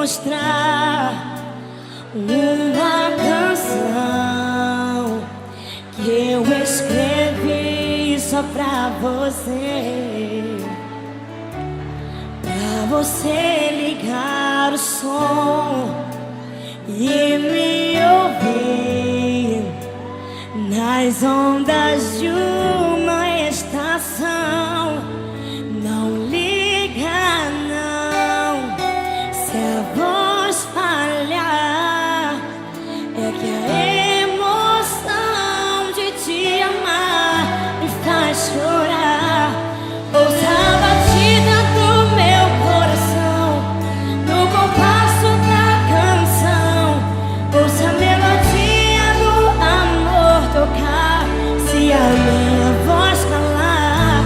mostrar uma canção que eu escrevi só pra você. Pra você ligar o som e me ouvir nas ondas de uma estação. Não liga não, se a voz falhar, é que a emoção de te amar me faz chorar. Ouça a batida do meu coração no compasso da canção. Ouça a melodia do amor tocar. Se a minha voz calar,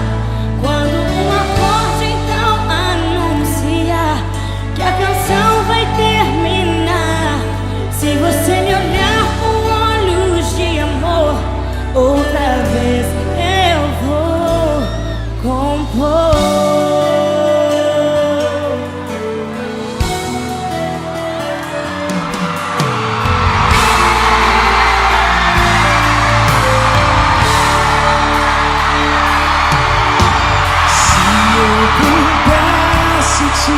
quando um acorde então anuncia que a canção vai terminar. Se você me olhar com olhos de amor, outra vez eu vou compor. Te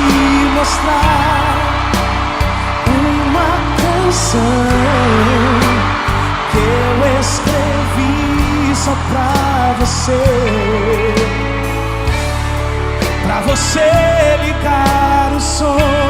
mostrar uma canção que eu escrevi só pra você ligar o som